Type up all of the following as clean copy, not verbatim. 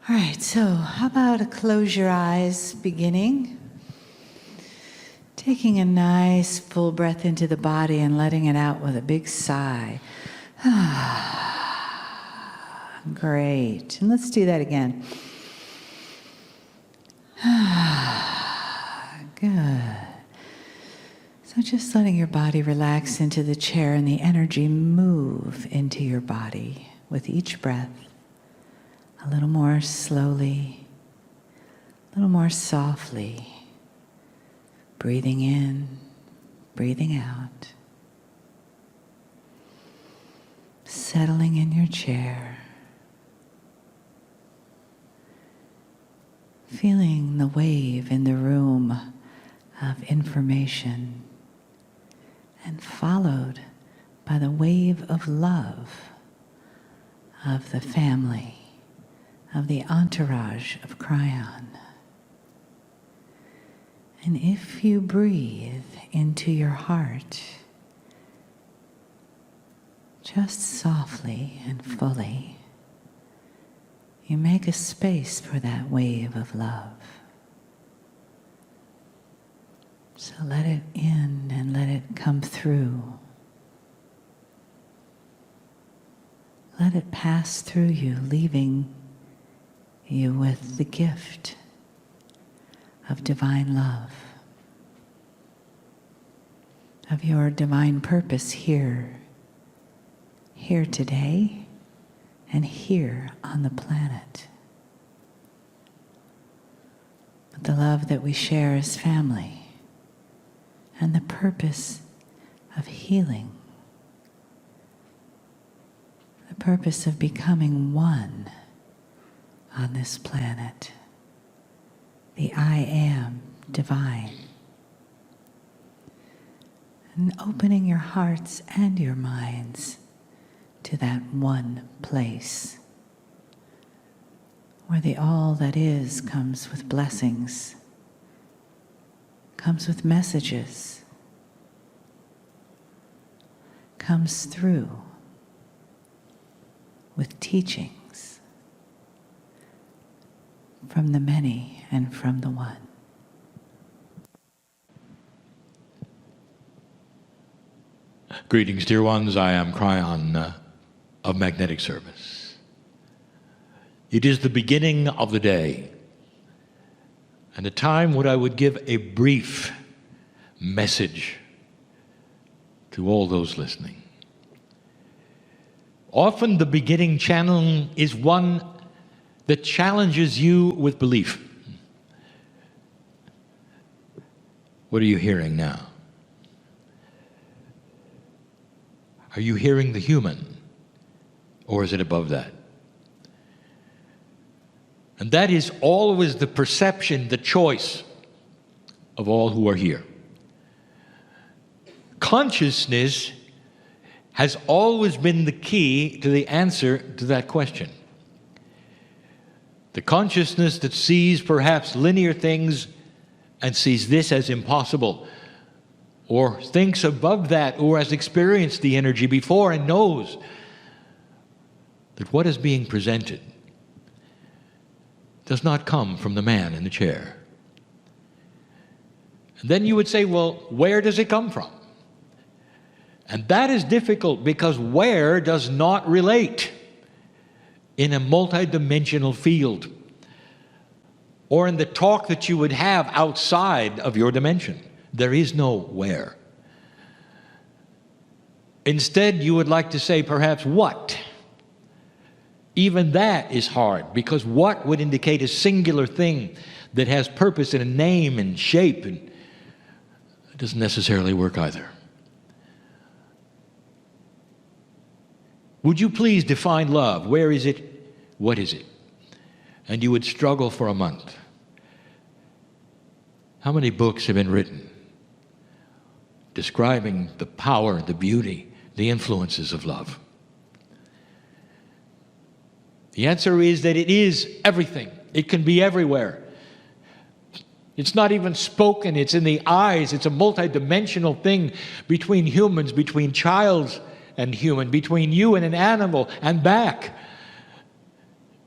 All right, so how about a close your eyes beginning? Taking a nice full breath into the body and letting it out with a big sigh. Great. And let's do that again. Good. So just letting your body relax into the chair and the energy move into your body with each breath. A little more slowly, a little more softly. Breathing in, breathing out. Settling in your chair. Feeling the wave in the room of information, and followed by the wave of love of the family, of the entourage of Kryon. And if you breathe into your heart, just softly and fully, you make a space for that wave of love. So let it in and let it come through. Let it pass through you, leaving you with the gift of divine love, of your divine purpose here today, and here on the planet. But the love that we share as family, and the purpose of healing, the purpose of becoming one on this planet, the I Am divine. And opening your hearts and your minds to that one place where the all that is comes with blessings, comes with messages, comes through with teachings from the many and from the one. Greetings, dear ones. I am Kryon of Magnetic Service. It is the beginning of the day, and a time when I would give a brief message to all those listening. Often the beginning channel is one that challenges you with belief. What are you hearing now? Are you hearing the human, or is it above that? And that is always the perception, the choice of all who are here. Consciousness has always been the key to the answer to that question. The consciousness that sees perhaps linear things and sees this as impossible, or thinks above that, or has experienced the energy before and knows that what is being presented does not come from the man in the chair. And then you would say, well, where does it come from? And that is difficult, because where does not relate in a multidimensional field, or in the talk that you would have outside of your dimension. There is no where. Instead, you would like to say perhaps what. Even that is hard, because what would indicate a singular thing that has purpose and a name and shape, and it doesn't necessarily work either. Would you please define love? Where is it? What is it? And you would struggle for a month. How many books have been written describing the power, the beauty, the influences of love? The answer is that it is everything. It can be everywhere. It's not even spoken, it's in the eyes. It's a multidimensional thing between humans, between child and human, between you and an animal and back.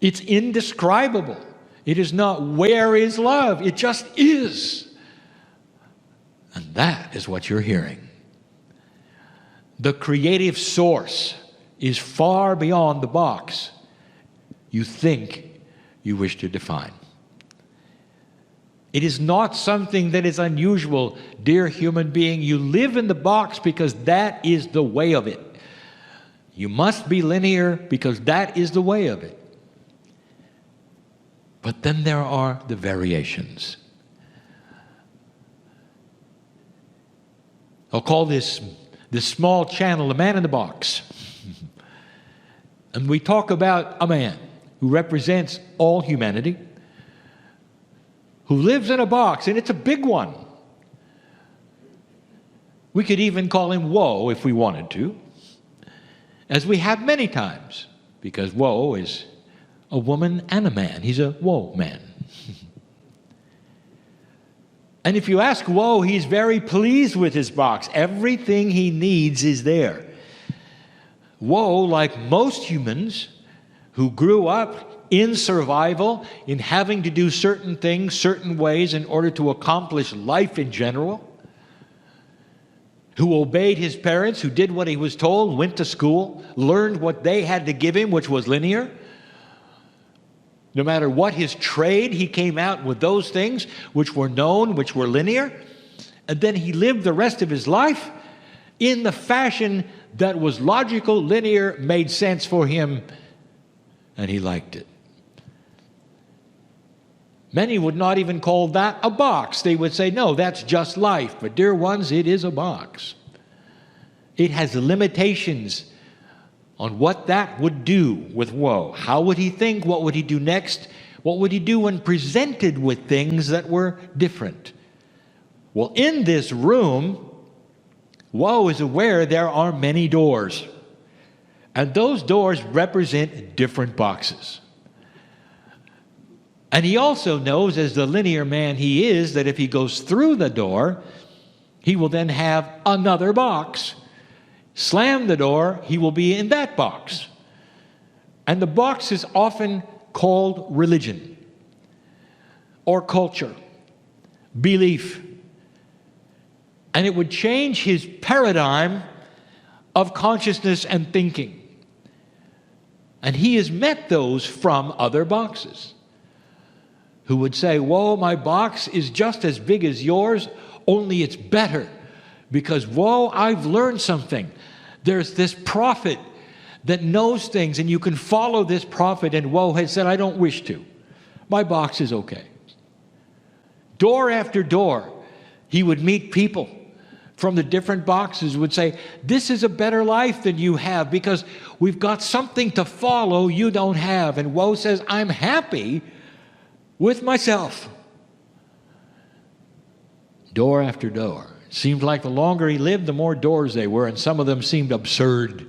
It's indescribable. It is not where is love. It just is. And that is what you're hearing. The creative source is far beyond the box you think you wish to define. It is not something that is unusual, dear human being. You live in the box because that is the way of it. You must be linear because that is the way of it. But then there are the variations. I'll call this small channel the man in the box. And we talk about a man who represents all humanity, who lives in a box, and it's a big one. We could even call him Woe if we wanted to, as we have many times, because Woe is a woman and a man. He's a Woe man. And if you ask Woe, he's very pleased with his box. Everything he needs is there. Woe, like most humans who grew up in survival, in having to do certain things, certain ways in order to accomplish life in general, who obeyed his parents, who did what he was told, went to school, learned what they had to give him, which was linear. No matter what his trade, he came out with those things which were known, which were linear. And then he lived the rest of his life in the fashion that was logical, linear, made sense for him, and he liked it. Many would not even call that a box. They would say, no, that's just life. But dear ones, it is a box. It has limitations on what that would do with Woe. How would he think? What would he do next? What would he do when presented with things that were different? Well, in this room, Woe is aware there are many doors. And those doors represent different boxes. And he also knows, as the linear man he is, that if he goes through the door, he will then have another box. Slam the door, he will be in that box. And the box is often called religion, or culture, belief. And it would change his paradigm of consciousness and thinking. And he has met those from other boxes who would say, whoa, my box is just as big as yours, only it's better. Because, whoa, I've learned something. There's this prophet that knows things, and you can follow this prophet, and Woe has said, I don't wish to. My box is okay. Door after door, he would meet people from the different boxes, would say, this is a better life than you have, because we've got something to follow you don't have. And Woe says, I'm happy with myself. Door after door. It seemed like the longer he lived, the more doors they were, and some of them seemed absurd.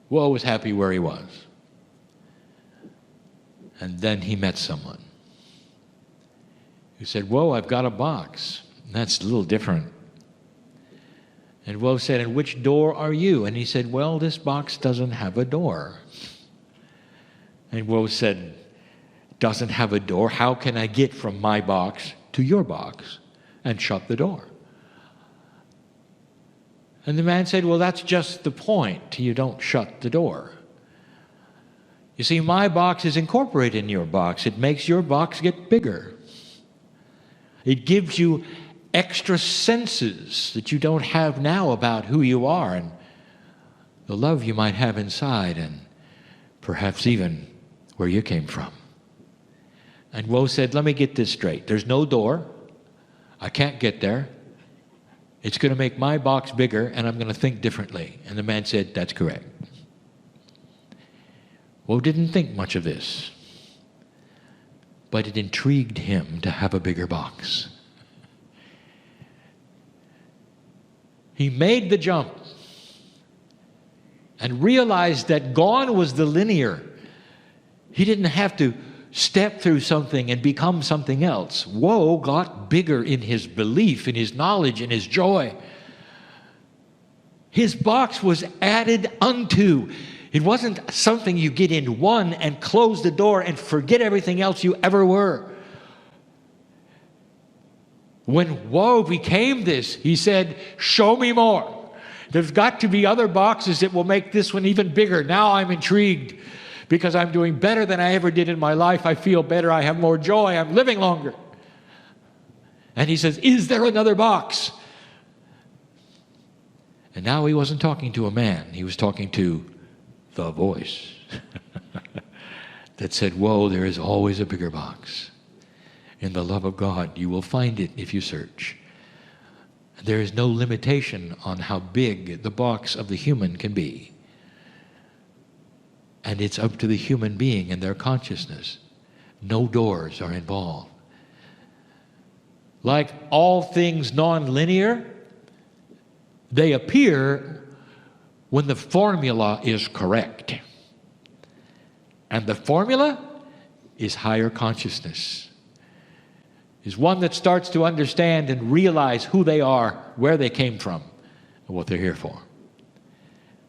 Woe was happy where he was. And then he met someone who said, Woe, I've got a box. And that's a little different. And Woe said, and which door are you? And he said, well, this box doesn't have a door. And Woe said, doesn't have a door? How can I get from my box to your box? And shut the door. And the man said, well, that's just the point. You don't shut the door. You see, my box is incorporated in your box. It makes your box get bigger. It gives you extra senses that you don't have now about who you are and the love you might have inside and perhaps even where you came from. And Woe said, let me get this straight. There's no door. I can't get there. It's going to make my box bigger, and I'm going to think differently. And the man said, that's correct. Woe didn't think much of this, but it intrigued him to have a bigger box. He made the jump and realized that gone was the linear. He didn't have to step through something and become something else. Woe got bigger in his belief, in his knowledge, in his joy. His box was added unto. It wasn't something you get in one and close the door and forget everything else you ever were. When woe became this, he said, show me more. There's got to be other boxes that will make this one even bigger. Now I'm intrigued because I'm doing better than I ever did in my life. I feel better. I have more joy. I'm living longer. And he says, is there another box? And now he wasn't talking to a man. He was talking to the voice that said, whoa, there is always a bigger box. In the love of God, you will find it if you search. There is no limitation on how big the box of the human can be. And it's up to the human being and their consciousness. No doors are involved. Like all things non-linear, they appear when the formula is correct. And the formula is higher consciousness. Is one that starts to understand and realize who they are, where they came from, and what they're here for.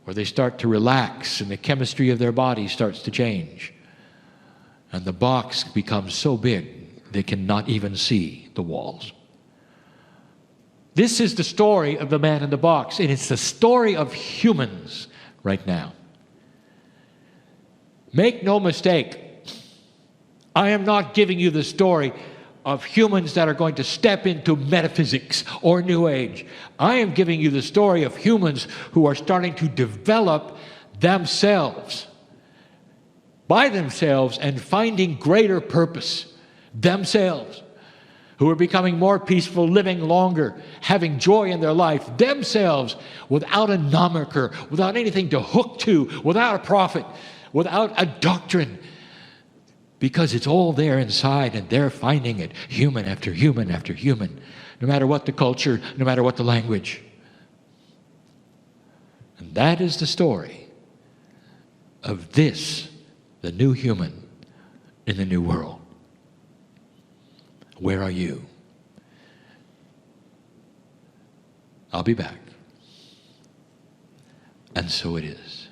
Where they start to relax and the chemistry of their body starts to change. And the box becomes so big they cannot even see the walls. This is the story of the man in the box, and it's the story of humans right now. Make no mistake, I am not giving you the story of humans that are going to step into metaphysics or New Age. I am giving you the story of humans who are starting to develop themselves, by themselves, and finding greater purpose themselves, who are becoming more peaceful, living longer, having joy in their life themselves, without a nomicker, without anything to hook to, without a prophet, without a doctrine. Because it's all there inside, and they're finding it, human after human after human, no matter what the culture, no matter what the language. And that is the story of this, the new human in the new world. Where are you? I'll be back. And so it is.